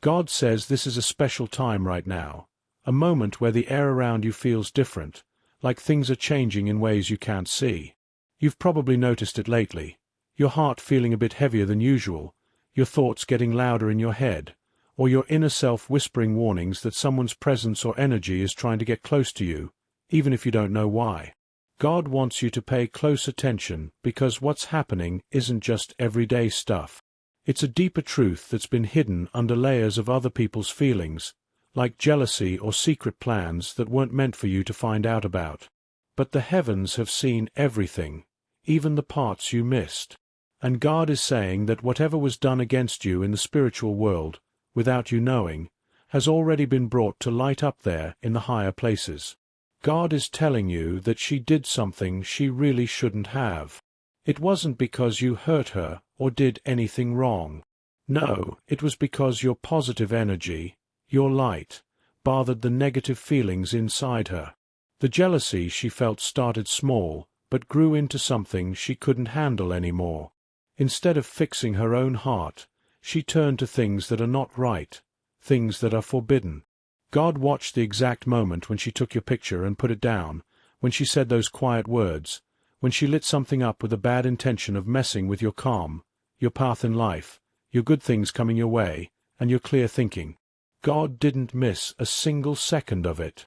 God says this is a special time right now, a moment where the air around you feels different, like things are changing in ways you can't see. You've probably noticed it lately, your heart feeling a bit heavier than usual, your thoughts getting louder in your head, or your inner self whispering warnings that someone's presence or energy is trying to get close to you, even if you don't know why. God wants you to pay close attention because what's happening isn't just everyday stuff. It's a deeper truth that's been hidden under layers of other people's feelings, like jealousy or secret plans that weren't meant for you to find out about. But the heavens have seen everything, even the parts you missed. And God is saying that whatever was done against you in the spiritual world, without you knowing, has already been brought to light up there in the higher places. God is telling you that she did something she really shouldn't have. It wasn't because you hurt her or did anything wrong. No, it was because your positive energy, your light, bothered the negative feelings inside her. The jealousy she felt started small, but grew into something she couldn't handle anymore. Instead of fixing her own heart, she turned to things that are not right, things that are forbidden. God watched the exact moment when she took your picture and put it down, when she said those quiet words, when she lit something up with a bad intention of messing with your calm, your path in life, your good things coming your way, and your clear thinking. God didn't miss a single second of it.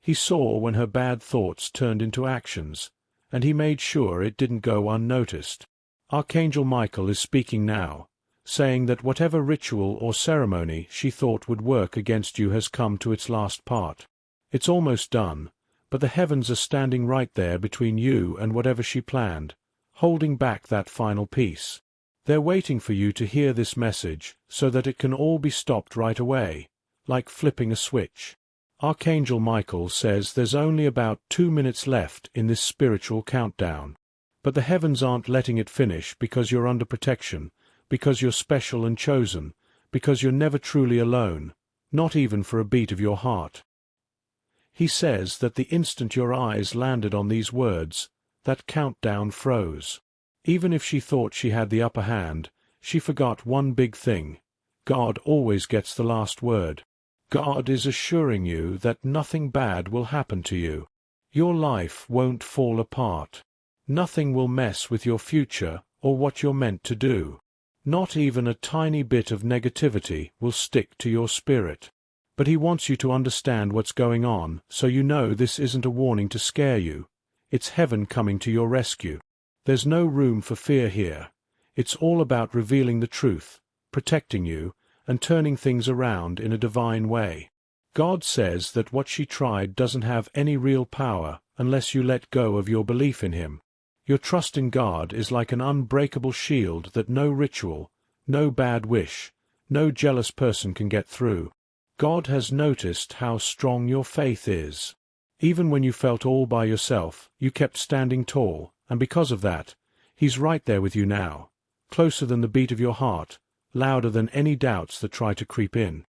He saw when her bad thoughts turned into actions, and he made sure it didn't go unnoticed. Archangel Michael is speaking now, saying that whatever ritual or ceremony she thought would work against you has come to its last part. It's almost done, but the heavens are standing right there between you and whatever she planned, holding back that final piece. They're waiting for you to hear this message so that it can all be stopped right away, like flipping a switch. Archangel Michael says there's only about 2 minutes left in this spiritual countdown. But the heavens aren't letting it finish because you're under protection, because you're special and chosen, because you're never truly alone, not even for a beat of your heart. He says that the instant your eyes landed on these words, that countdown froze. Even if she thought she had the upper hand, she forgot one big thing. God always gets the last word. God is assuring you that nothing bad will happen to you. Your life won't fall apart. Nothing will mess with your future or what you're meant to do. Not even a tiny bit of negativity will stick to your spirit. But he wants you to understand what's going on so you know this isn't a warning to scare you. It's heaven coming to your rescue. There's no room for fear here. It's all about revealing the truth, protecting you, and turning things around in a divine way. God says that what she tried doesn't have any real power unless you let go of your belief in him. Your trust in God is like an unbreakable shield that no ritual, no bad wish, no jealous person can get through. God has noticed how strong your faith is. Even when you felt all by yourself, you kept standing tall, and because of that, he's right there with you now, closer than the beat of your heart, louder than any doubts that try to creep in.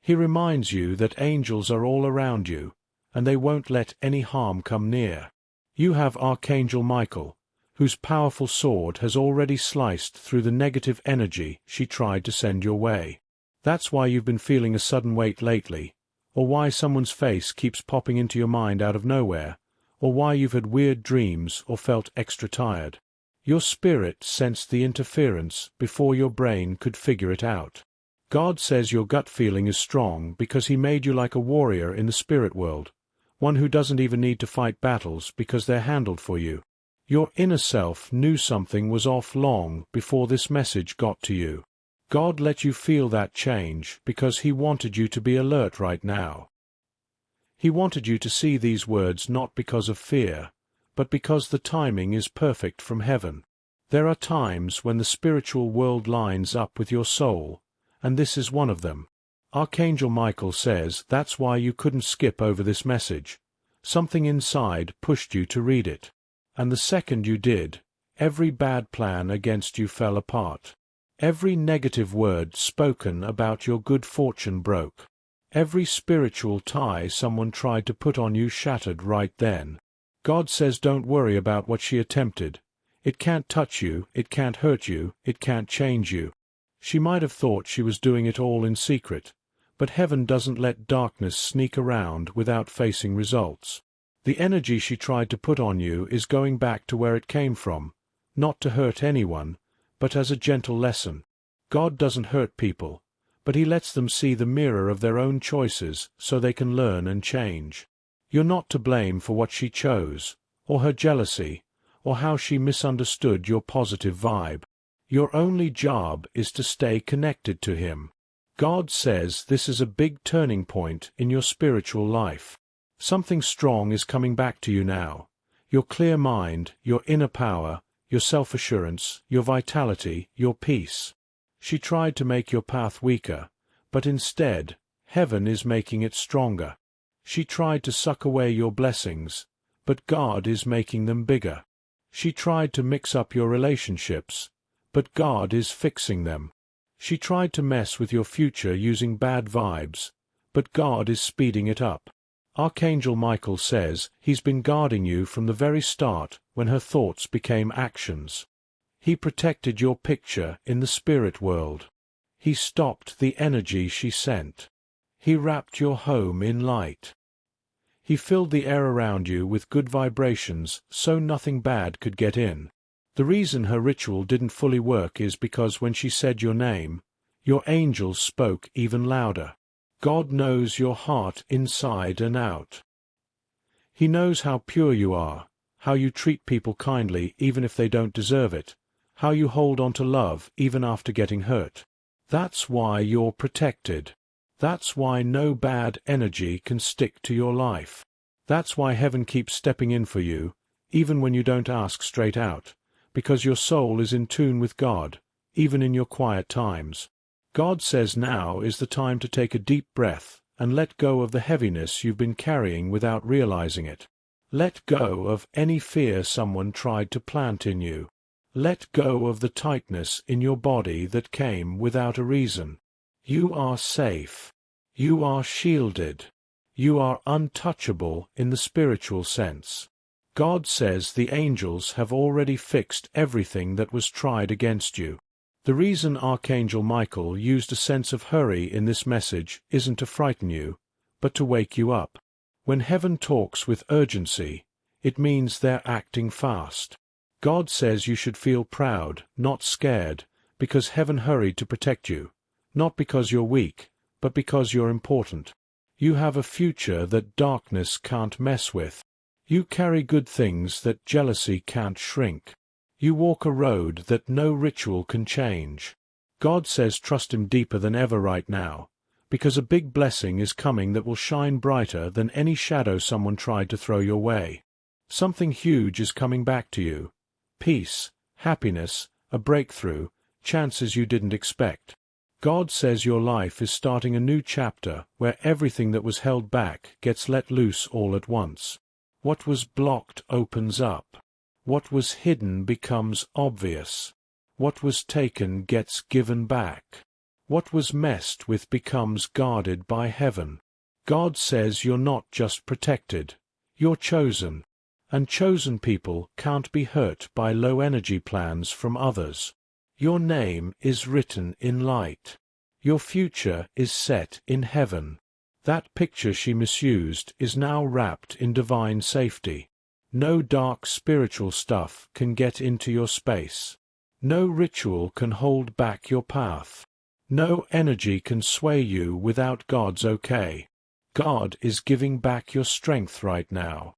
He reminds you that angels are all around you, and they won't let any harm come near. You have Archangel Michael, whose powerful sword has already sliced through the negative energy she tried to send your way. That's why you've been feeling a sudden weight lately, or why someone's face keeps popping into your mind out of nowhere, or why you've had weird dreams or felt extra tired. Your spirit sensed the interference before your brain could figure it out. God says your gut feeling is strong because he made you like a warrior in the spirit world, one who doesn't even need to fight battles because they're handled for you. Your inner self knew something was off long before this message got to you. God let you feel that change because he wanted you to be alert right now. He wanted you to see these words not because of fear, but because the timing is perfect from heaven. There are times when the spiritual world lines up with your soul, and this is one of them. Archangel Michael says that's why you couldn't skip over this message. Something inside pushed you to read it. And the second you did, every bad plan against you fell apart. Every negative word spoken about your good fortune broke. Every spiritual tie someone tried to put on you shattered right then. God says don't worry about what she attempted. It can't touch you, it can't hurt you, it can't change you. She might have thought she was doing it all in secret, but heaven doesn't let darkness sneak around without facing results. The energy she tried to put on you is going back to where it came from, not to hurt anyone, but as a gentle lesson. God doesn't hurt people, but He lets them see the mirror of their own choices so they can learn and change. You're not to blame for what she chose, or her jealousy, or how she misunderstood your positive vibe. Your only job is to stay connected to Him. God says this is a big turning point in your spiritual life. Something strong is coming back to you now. Your clear mind, your inner power, your self-assurance, your vitality, your peace. She tried to make your path weaker, but instead, heaven is making it stronger. She tried to suck away your blessings, but God is making them bigger. She tried to mix up your relationships, but God is fixing them. She tried to mess with your future using bad vibes, but God is speeding it up. Archangel Michael says he's been guarding you from the very start when her thoughts became actions. He protected your picture in the spirit world. He stopped the energy she sent. He wrapped your home in light. He filled the air around you with good vibrations so nothing bad could get in. The reason her ritual didn't fully work is because when she said your name, your angels spoke even louder. God knows your heart inside and out. He knows how pure you are, how you treat people kindly even if they don't deserve it, how you hold on to love even after getting hurt. That's why you're protected. That's why no bad energy can stick to your life. That's why heaven keeps stepping in for you, even when you don't ask straight out, because your soul is in tune with God, even in your quiet times. God says now is the time to take a deep breath and let go of the heaviness you've been carrying without realizing it. Let go of any fear someone tried to plant in you. Let go of the tightness in your body that came without a reason. You are safe. You are shielded. You are untouchable in the spiritual sense. God says the angels have already fixed everything that was tried against you. The reason Archangel Michael used a sense of hurry in this message isn't to frighten you, but to wake you up. When heaven talks with urgency, it means they're acting fast. God says you should feel proud, not scared, because heaven hurried to protect you, not because you're weak, but because you're important. You have a future that darkness can't mess with. You carry good things that jealousy can't shrink. You walk a road that no ritual can change. God says trust Him deeper than ever right now, because a big blessing is coming that will shine brighter than any shadow someone tried to throw your way. Something huge is coming back to you. Peace, happiness, a breakthrough, chances you didn't expect. God says your life is starting a new chapter where everything that was held back gets let loose all at once. What was blocked opens up. What was hidden becomes obvious. What was taken gets given back. What was messed with becomes guarded by heaven. God says you're not just protected, you're chosen. And chosen people can't be hurt by low-energy plans from others. Your name is written in light. Your future is set in heaven. That picture she misused is now wrapped in divine safety. No dark spiritual stuff can get into your space. No ritual can hold back your path. No energy can sway you without God's okay. God is giving back your strength right now.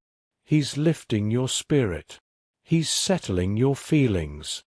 He's lifting your spirit. He's settling your feelings.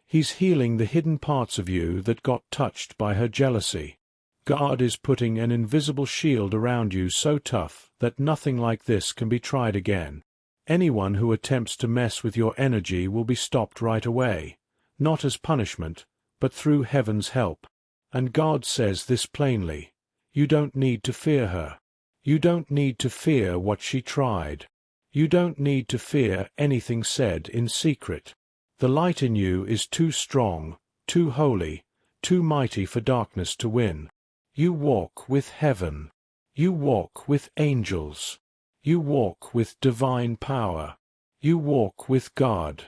He's healing the hidden parts of you that got touched by her jealousy. God is putting an invisible shield around you so tough that nothing like this can be tried again. Anyone who attempts to mess with your energy will be stopped right away, not as punishment, but through heaven's help. And God says this plainly: you don't need to fear her. You don't need to fear what she tried. You don't need to fear anything said in secret. The light in you is too strong, too holy, too mighty for darkness to win. You walk with heaven. You walk with angels. You walk with divine power. You walk with God.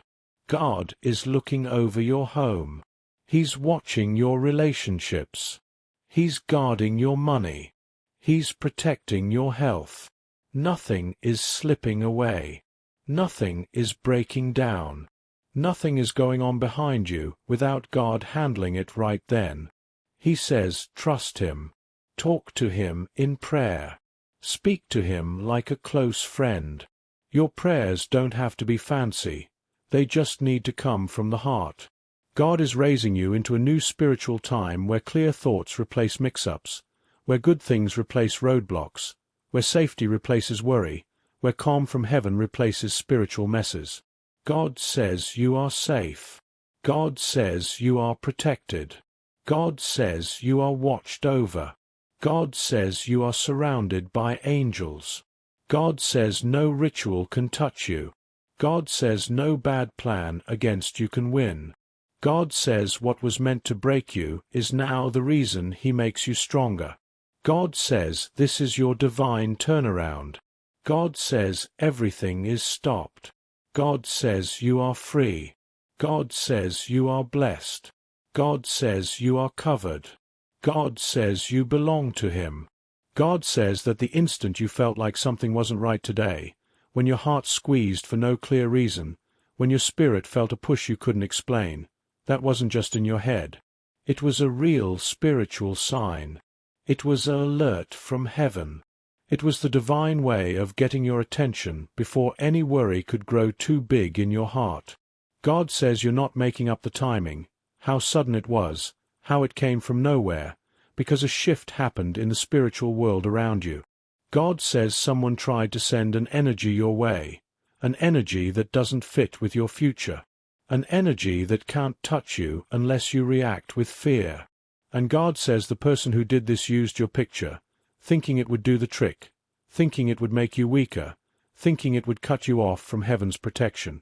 God is looking over your home. He's watching your relationships. He's guarding your money. He's protecting your health. Nothing is slipping away. Nothing is breaking down. Nothing is going on behind you without God handling it right then. He says, trust Him. Talk to Him in prayer. Speak to Him like a close friend. Your prayers don't have to be fancy. They just need to come from the heart. God is raising you into a new spiritual time where clear thoughts replace mix-ups, where good things replace roadblocks, where safety replaces worry, where calm from heaven replaces spiritual messes. God says you are safe. God says you are protected. God says you are watched over. God says you are surrounded by angels. God says no ritual can touch you. God says no bad plan against you can win. God says what was meant to break you is now the reason He makes you stronger. God says this is your divine turnaround. God says everything is stopped. God says you are free. God says you are blessed. God says you are covered. God says you belong to Him. God says that the instant you felt like something wasn't right today, when your heart squeezed for no clear reason, when your spirit felt a push you couldn't explain, that wasn't just in your head. It was a real spiritual sign. It was an alert from heaven. It was the divine way of getting your attention before any worry could grow too big in your heart. God says you're not making up the timing, how sudden it was, how it came from nowhere, because a shift happened in the spiritual world around you. God says someone tried to send an energy your way, an energy that doesn't fit with your future, an energy that can't touch you unless you react with fear. And God says the person who did this used your picture, thinking it would do the trick, thinking it would make you weaker, thinking it would cut you off from heaven's protection.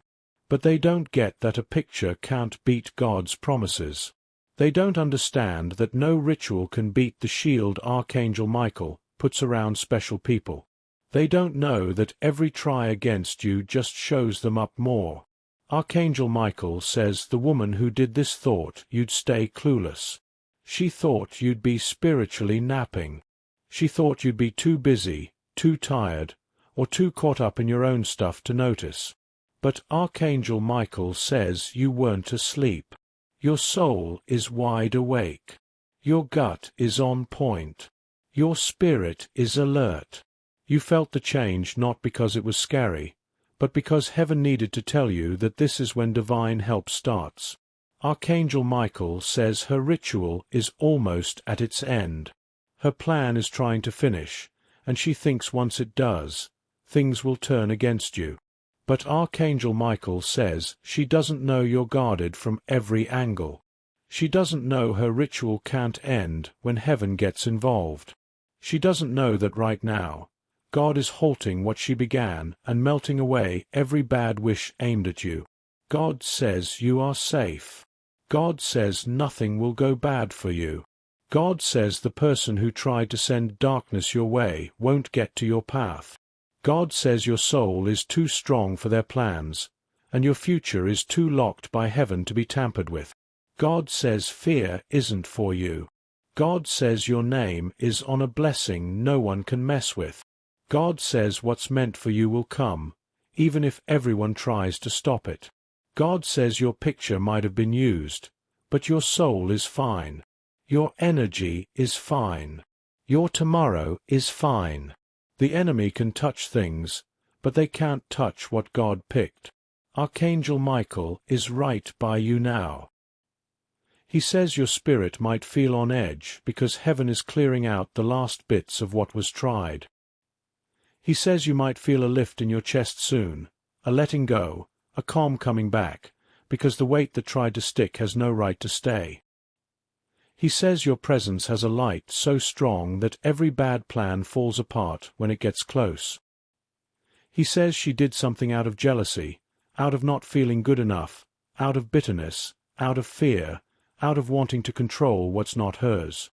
But they don't get that a picture can't beat God's promises. They don't understand that no ritual can beat the shield Archangel Michael puts around special people. They don't know that every try against you just shows them up more. Archangel Michael says the woman who did this thought you'd stay clueless. She thought you'd be spiritually napping. She thought you'd be too busy, too tired, or too caught up in your own stuff to notice. But Archangel Michael says you weren't asleep. Your soul is wide awake. Your gut is on point. Your spirit is alert. You felt the change not because it was scary, but because heaven needed to tell you that this is when divine help starts. Archangel Michael says her ritual is almost at its end. Her plan is trying to finish, and she thinks once it does, things will turn against you. But Archangel Michael says she doesn't know you're guarded from every angle. She doesn't know her ritual can't end when heaven gets involved. She doesn't know that right now, God is halting what she began and melting away every bad wish aimed at you. God says you are safe. God says nothing will go bad for you. God says the person who tried to send darkness your way won't get to your path. God says your soul is too strong for their plans, and your future is too locked by heaven to be tampered with. God says fear isn't for you. God says your name is on a blessing no one can mess with. God says what's meant for you will come, even if everyone tries to stop it. God says your picture might have been used, but your soul is fine. Your energy is fine. Your tomorrow is fine. The enemy can touch things, but they can't touch what God picked. Archangel Michael is right by you now. He says your spirit might feel on edge because heaven is clearing out the last bits of what was tried. He says you might feel a lift in your chest soon, a letting go, a calm coming back, because the weight that tried to stick has no right to stay. He says your presence has a light so strong that every bad plan falls apart when it gets close. He says she did something out of jealousy, out of not feeling good enough, out of bitterness, out of fear, out of wanting to control what's not hers.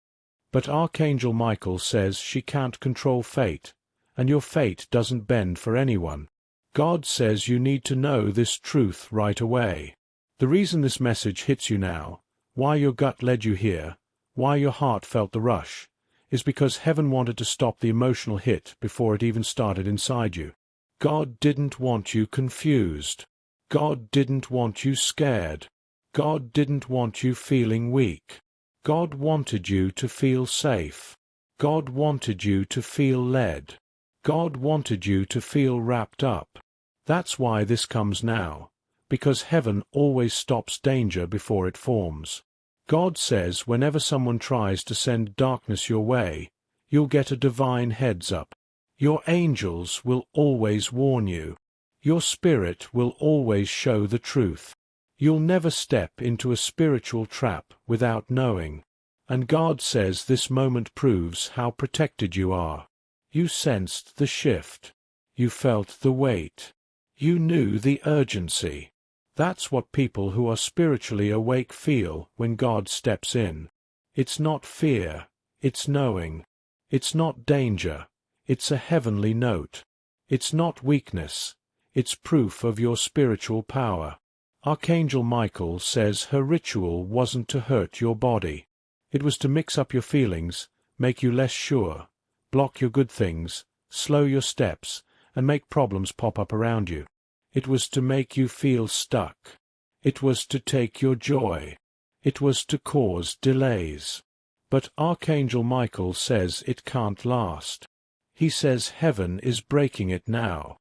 But Archangel Michael says she can't control fate, and your fate doesn't bend for anyone. God says you need to know this truth right away. The reason this message hits you now, why your gut led you here, why your heart felt the rush, is because heaven wanted to stop the emotional hit before it even started inside you. God didn't want you confused. God didn't want you scared. God didn't want you feeling weak. God wanted you to feel safe. God wanted you to feel led. God wanted you to feel wrapped up. That's why this comes now, because heaven always stops danger before it forms. God says whenever someone tries to send darkness your way, you'll get a divine heads-up. Your angels will always warn you. Your spirit will always show the truth. You'll never step into a spiritual trap without knowing. And God says this moment proves how protected you are. You sensed the shift. You felt the weight. You knew the urgency. That's what people who are spiritually awake feel when God steps in. It's not fear, it's knowing. It's not danger, it's a heavenly note. It's not weakness, it's proof of your spiritual power. Archangel Michael says her ritual wasn't to hurt your body. It was to mix up your feelings, make you less sure, block your good things, slow your steps, and make problems pop up around you. It was to make you feel stuck. It was to take your joy. It was to cause delays. But Archangel Michael says it can't last. He says heaven is breaking it now.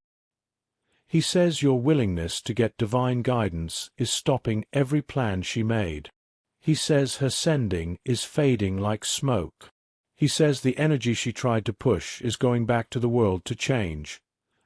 He says your willingness to get divine guidance is stopping every plan she made. He says her sending is fading like smoke. He says the energy she tried to push is going back to the world to change.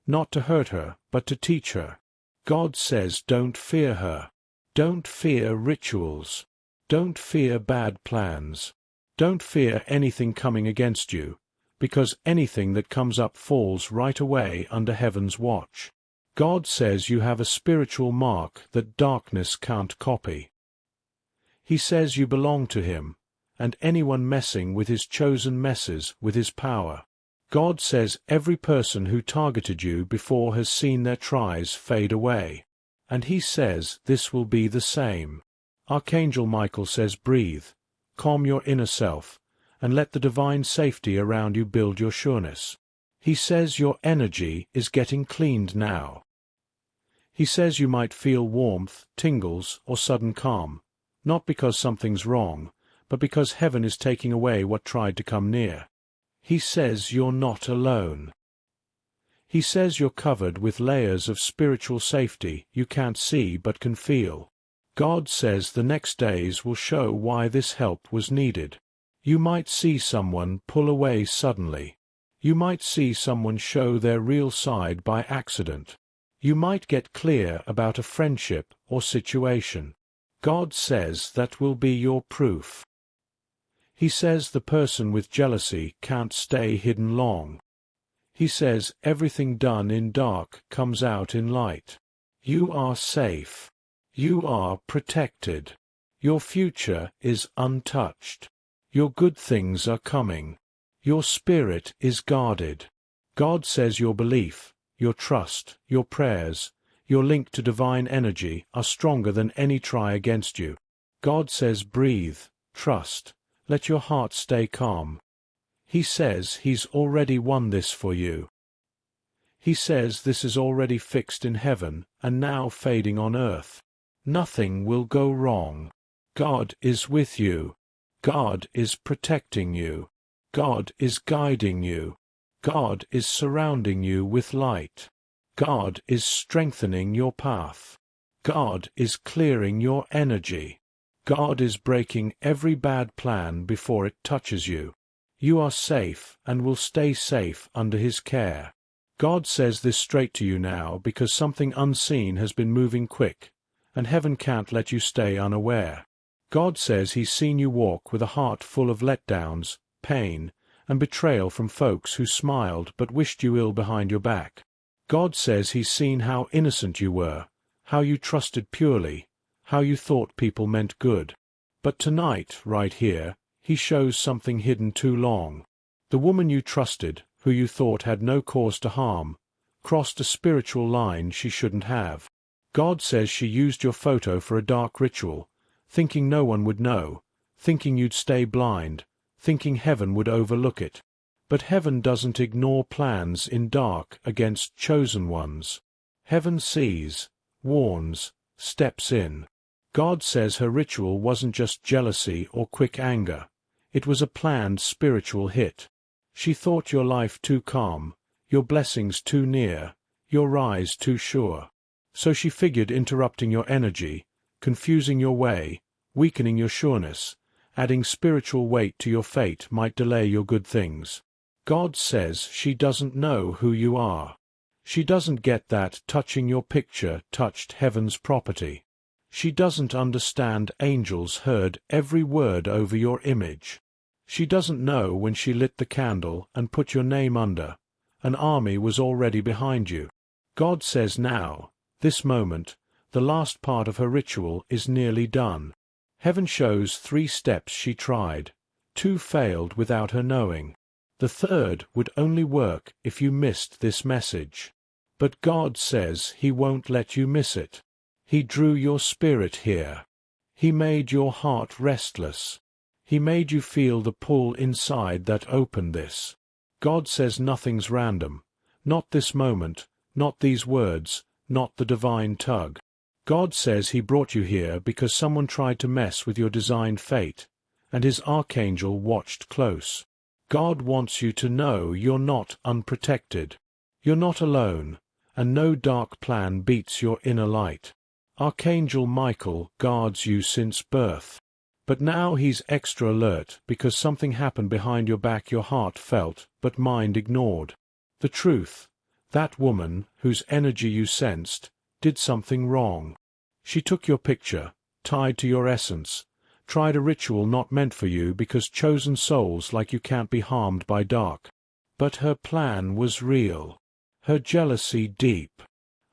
Not to hurt her, but to teach her. God says don't fear her. Don't fear rituals. Don't fear bad plans. Don't fear anything coming against you, because anything that comes up falls right away under heaven's watch. God says you have a spiritual mark that darkness can't copy. He says you belong to him, and anyone messing with his chosen messes with his power. God says every person who targeted you before has seen their tries fade away. And he says this will be the same. Archangel Michael says breathe, calm your inner self, and let the divine safety around you build your sureness. He says your energy is getting cleaned now. He says you might feel warmth, tingles, or sudden calm, not because something's wrong, but because heaven is taking away what tried to come near. He says you're not alone. He says you're covered with layers of spiritual safety you can't see but can feel. God says the next days will show why this help was needed. You might see someone pull away suddenly. You might see someone show their real side by accident. You might get clear about a friendship or situation. God says that will be your proof. He says the person with jealousy can't stay hidden long. He says everything done in dark comes out in light. You are safe. You are protected. Your future is untouched. Your good things are coming. Your spirit is guarded. God says your belief, your trust, your prayers, your link to divine energy are stronger than any try against you. God says breathe, trust. Let your heart stay calm. He says he's already won this for you. He says this is already fixed in heaven and now fading on earth. Nothing will go wrong. God is with you. God is protecting you. God is guiding you. God is surrounding you with light. God is strengthening your path. God is clearing your energy. God is breaking every bad plan before it touches you. You are safe and will stay safe under his care. God says this straight to you now because something unseen has been moving quick, and heaven can't let you stay unaware. God says he's seen you walk with a heart full of letdowns, pain, and betrayal from folks who smiled but wished you ill behind your back. God says he's seen how innocent you were, how you trusted purely, how you thought people meant good. But tonight, right here, he shows something hidden too long. The woman you trusted, who you thought had no cause to harm, crossed a spiritual line she shouldn't have. God says she used your photo for a dark ritual, thinking no one would know, thinking you'd stay blind, thinking heaven would overlook it. But heaven doesn't ignore plans in dark against chosen ones. Heaven sees, warns, steps in. God says her ritual wasn't just jealousy or quick anger. It was a planned spiritual hit. She thought your life too calm, your blessings too near, your rise too sure. So she figured interrupting your energy, confusing your way, weakening your sureness, adding spiritual weight to your fate might delay your good things. God says she doesn't know who you are. She doesn't get that touching your picture touched heaven's property. She doesn't understand angels heard every word over your image. She doesn't know when she lit the candle and put your name under, an army was already behind you. God says now, this moment, the last part of her ritual is nearly done. Heaven shows 3 steps she tried. 2 failed without her knowing. The 3rd would only work if you missed this message. But God says He won't let you miss it. He drew your spirit here. He made your heart restless. He made you feel the pull inside that opened this. God says nothing's random. Not this moment, not these words, not the divine tug. God says He brought you here because someone tried to mess with your designed fate, and His archangel watched close. God wants you to know you're not unprotected. You're not alone, and no dark plan beats your inner light. Archangel Michael guards you since birth. But now he's extra alert because something happened behind your back your heart felt but mind ignored. The truth, that woman, whose energy you sensed, did something wrong. She took your picture, tied to your essence, tried a ritual not meant for you because chosen souls like you can't be harmed by dark. But her plan was real. Her jealousy deep.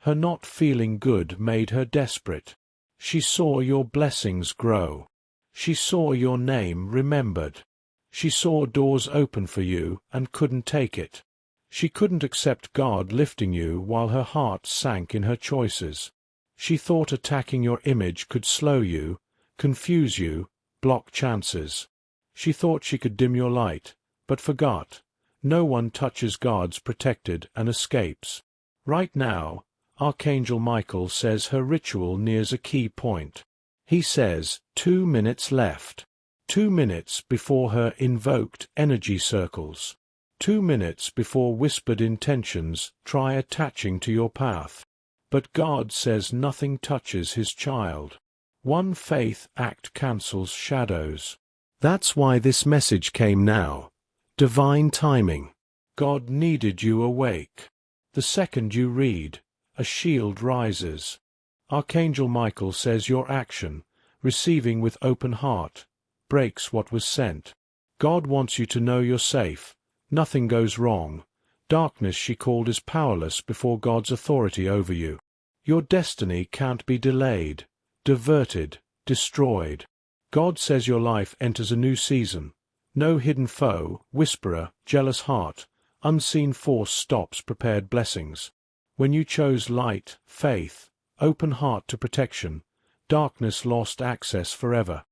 Her not feeling good made her desperate. She saw your blessings grow. She saw your name remembered. She saw doors open for you and couldn't take it. She couldn't accept God lifting you while her heart sank in her choices. She thought attacking your image could slow you, confuse you, block chances. She thought she could dim your light, but forgot. No one touches God's protected and escapes. Right now, Archangel Michael says her ritual nears a key point. He says, 2 minutes left. 2 minutes before her invoked energy circles. 2 minutes before whispered intentions try attaching to your path. But God says nothing touches His child. One faith act cancels shadows. That's why this message came now. Divine timing. God needed you awake. The second you read, a shield rises. Archangel Michael says your action, receiving with open heart, breaks what was sent. God wants you to know you're safe. Nothing goes wrong. Darkness she called is powerless before God's authority over you. Your destiny can't be delayed, diverted, destroyed. God says your life enters a new season. No hidden foe, whisperer, jealous heart, unseen force stops prepared blessings. When you chose light, faith, open heart to protection, darkness lost access forever.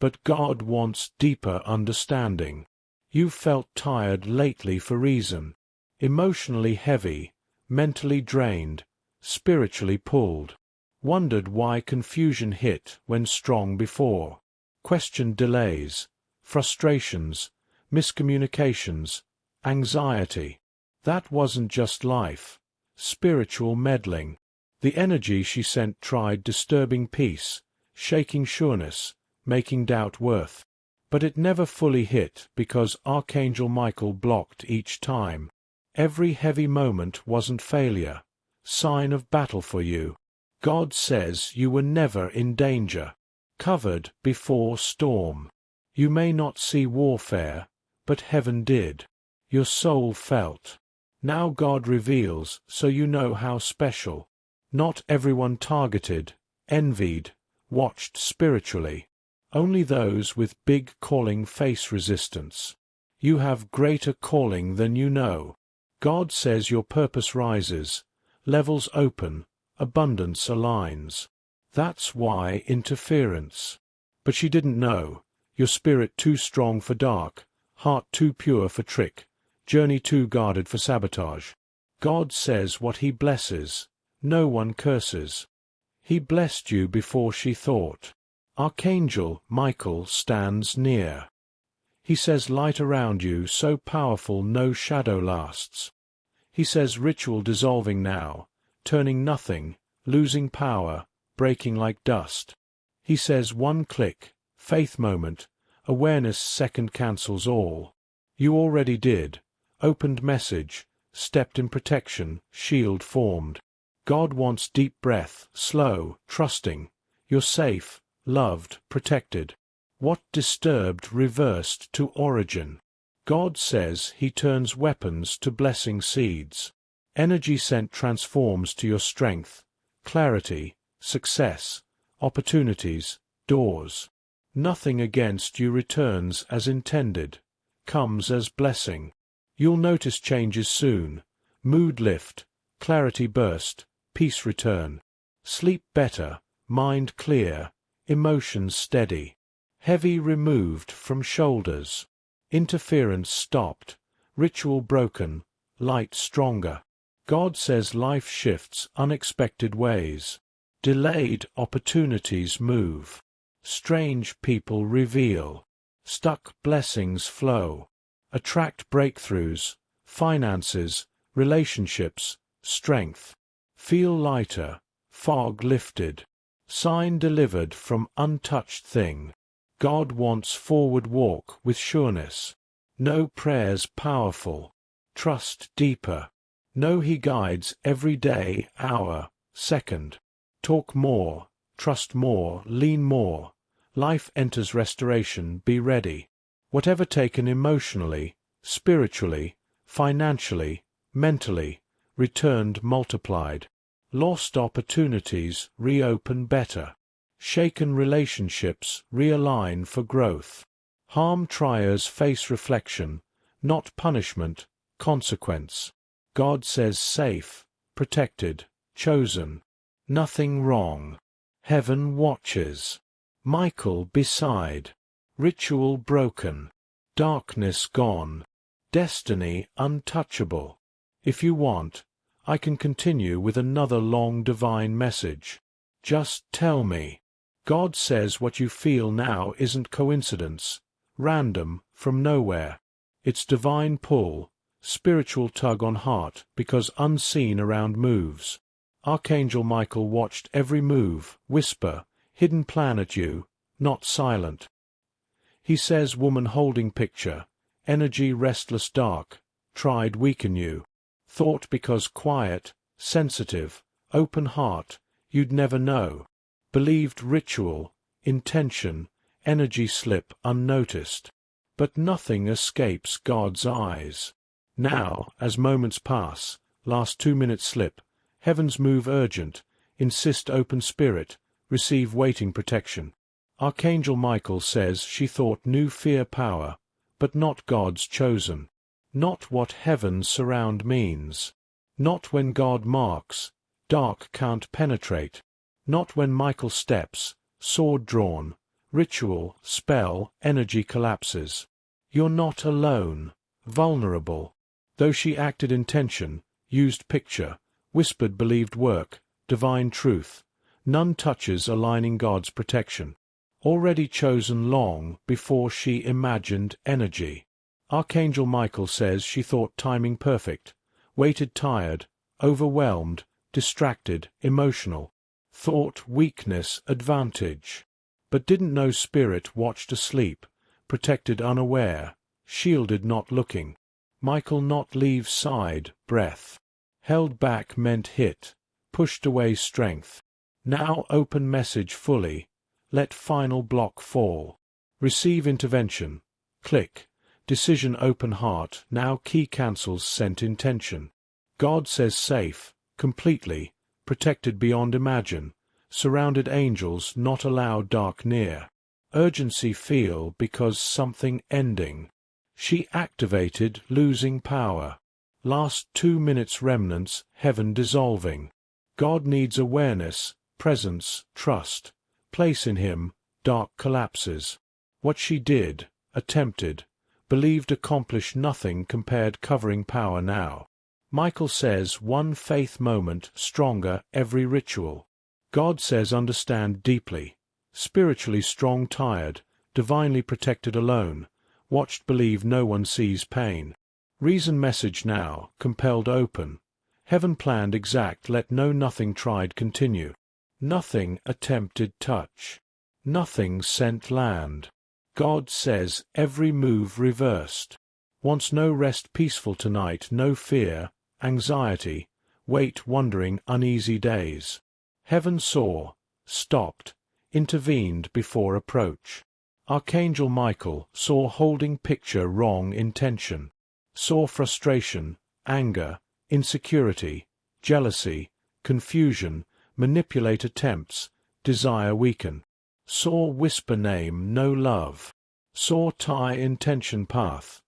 But God wants deeper understanding. You've felt tired lately for reason. Emotionally heavy, mentally drained, spiritually pulled. Wondered why confusion hit when strong before. Questioned delays, frustrations, miscommunications, anxiety. That wasn't just life. Spiritual meddling. The energy she sent tried disturbing peace, shaking sureness, making doubt worth. But it never fully hit because Archangel Michael blocked each time. Every heavy moment wasn't failure, sign of battle for you. God says you were never in danger, covered before storm. You may not see warfare, but heaven did. Your soul felt. Now God reveals so you know how special. Not everyone targeted, envied, watched spiritually. Only those with big calling face resistance. You have greater calling than you know. God says your purpose rises, levels open, abundance aligns. That's why interference. But she didn't know. Your spirit too strong for dark, heart too pure for trick, journey too guarded for sabotage. God says what He blesses, no one curses. He blessed you before she thought. Archangel Michael stands near. He says light around you so powerful no shadow lasts. He says ritual dissolving now, turning nothing, losing power, breaking like dust. He says one click, faith moment, awareness second cancels all. You already did, opened message, stepped in protection, shield formed. God wants deep breath, slow, trusting. You're safe, loved, protected. What disturbed reversed to origin. God says He turns weapons to blessing seeds. Energy sent transforms to your strength, clarity, success, opportunities, doors. Nothing against you returns as intended, comes as blessing. You'll notice changes soon, mood lift, clarity burst, peace return. Sleep better, mind clear, emotions steady. Heavy removed from shoulders. Interference stopped, ritual broken, light stronger. God says life shifts unexpected ways. Delayed opportunities move. Strange people reveal. Stuck blessings flow. Attract breakthroughs, finances, relationships, strength. Feel lighter, fog lifted. Sign delivered from untouched thing. God wants forward walk with sureness. Know prayers powerful. Trust deeper. Know He guides every day, hour, second. Talk more, trust more, lean more. Life enters restoration, be ready. Whatever taken emotionally, spiritually, financially, mentally, returned multiplied. Lost opportunities reopen better. Shaken relationships realign for growth. Harm triers face reflection, not punishment, consequence. God says safe, protected, chosen. Nothing wrong. Heaven watches. Michael beside. Ritual broken. Darkness gone. Destiny untouchable. If you want, I can continue with another long divine message. Just tell me. God says what you feel now isn't coincidence, random, from nowhere. It's divine pull, spiritual tug on heart because unseen around moves. Archangel Michael watched every move, whisper, hidden plan at you, not silent. He says woman holding picture, energy restless dark, tried weaken you. Thought because quiet, sensitive, open heart, you'd never know. Believed ritual, intention, energy slip unnoticed. But nothing escapes God's eyes. Now, as moments pass, last 2 minutes slip, heavens move urgent, insist open spirit, receive waiting protection. Archangel Michael says she thought knew fear power, but not God's chosen. Not what heaven surround means. Not when God marks, dark can't penetrate. Not when Michael steps, sword drawn, ritual, spell, energy collapses. You're not alone, vulnerable. Though she acted intention, used picture, whispered believed work, divine truth, none touches aligning God's protection. Already chosen long before she imagined energy. Archangel Michael says she thought timing perfect, waited tired, overwhelmed, distracted, emotional. Thought weakness advantage, but didn't know spirit watched asleep, protected unaware, shielded not looking. Michael not leave side, breath. Held back meant hit, pushed away strength. Now open message fully, let final block fall. Receive intervention, click. Decision open heart, now key cancels sent intention. God says safe, completely, protected beyond imagine, surrounded angels not allow dark near. Urgency feel because something ending. She activated losing power. Last 2 minutes remnants, heaven dissolving. God needs awareness, presence, trust. Place in Him, dark collapses. What she did, attempted, believed accomplished nothing compared covering power now. Michael says one faith moment stronger every ritual. God says understand deeply, spiritually strong tired, divinely protected alone, watched believe no one sees pain. Reason message now, compelled open. Heaven planned exact let no nothing tried continue. Nothing attempted touch. Nothing sent land. God says every move reversed. Wants no rest peaceful tonight, no fear, anxiety, wait wondering uneasy days. Heaven saw, stopped, intervened before approach. Archangel Michael saw holding picture wrong intention. Saw frustration, anger, insecurity, jealousy, confusion, manipulate attempts, desire weaken. Saw whisper name no love. Saw tie intention path.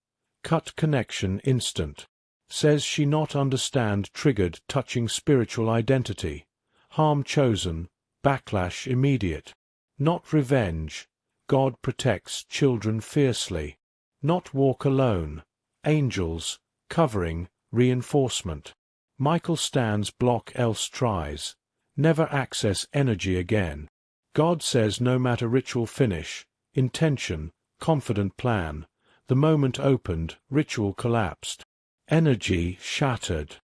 Cut connection instant. Says she not understand triggered touching spiritual identity. Harm chosen, backlash immediate. Not revenge. God protects children fiercely. Not walk alone. Angels, covering, reinforcement. Michael stands block else tries. Never access energy again. God says no matter ritual finish, intention, confident plan, the moment opened, ritual collapsed. Energy shattered.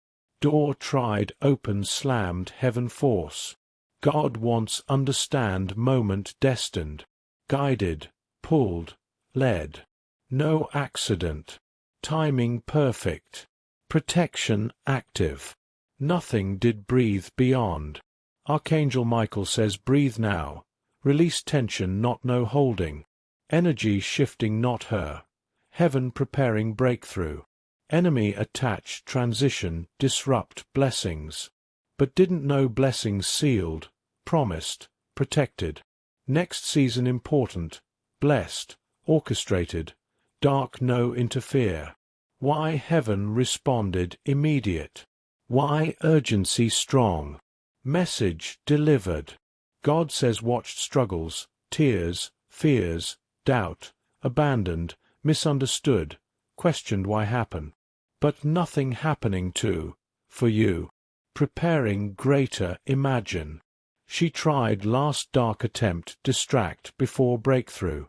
Door tried open slammed heaven force. God wants understand moment destined. Guided, pulled, led. No accident. Timing perfect. Protection active. Nothing did breathe beyond. Archangel Michael says breathe now. Release tension not no holding. Energy shifting not her. Heaven preparing breakthrough. Enemy attached transition disrupt blessings. But didn't know blessings sealed, promised, protected. Next season important, blessed, orchestrated. Dark no interfere. Why heaven responded immediate. Why urgency strong. Message delivered. God says watched struggles, tears, fears, doubt, abandoned, misunderstood, questioned why happen. But nothing happening for you. Preparing greater imagine. She tried last dark attempt distract before breakthrough.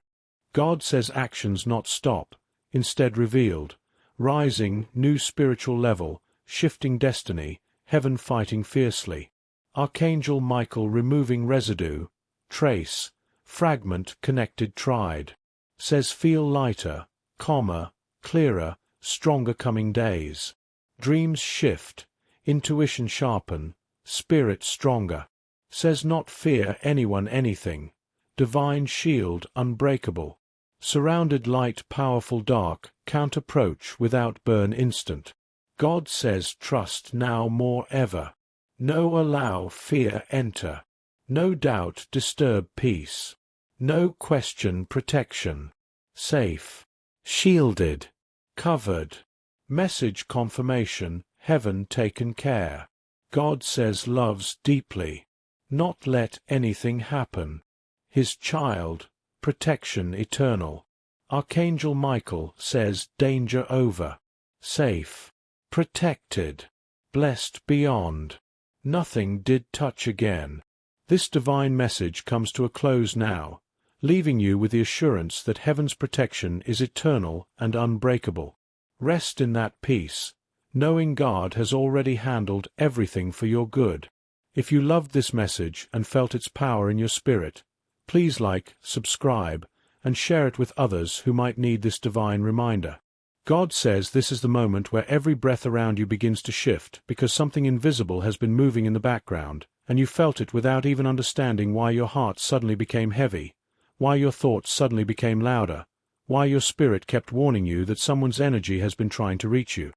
God says actions not stop, instead revealed. Rising, new spiritual level, shifting destiny, heaven fighting fiercely. Archangel Michael removing residue, trace, fragment connected tried. Says feel lighter, calmer, clearer, stronger coming days. Dreams shift, intuition sharpen, spirit stronger. Says not fear anyone anything. Divine shield unbreakable. Surrounded light powerful dark, count approach without burn instant. God says trust now more ever. No allow fear enter. No doubt disturb peace. No question protection. Safe. Shielded. Covered. Message confirmation, heaven taken care. God says loves deeply. Not let anything happen. His child, protection eternal. Archangel Michael says danger over. Safe. Protected. Blessed beyond. Nothing did touch again. This divine message comes to a close now, leaving you with the assurance that heaven's protection is eternal and unbreakable. Rest in that peace, knowing God has already handled everything for your good. If you loved this message and felt its power in your spirit, please like, subscribe, and share it with others who might need this divine reminder. God says this is the moment where every breath around you begins to shift because something invisible has been moving in the background, and you felt it without even understanding why your heart suddenly became heavy, why your thoughts suddenly became louder, why your spirit kept warning you that someone's energy has been trying to reach you.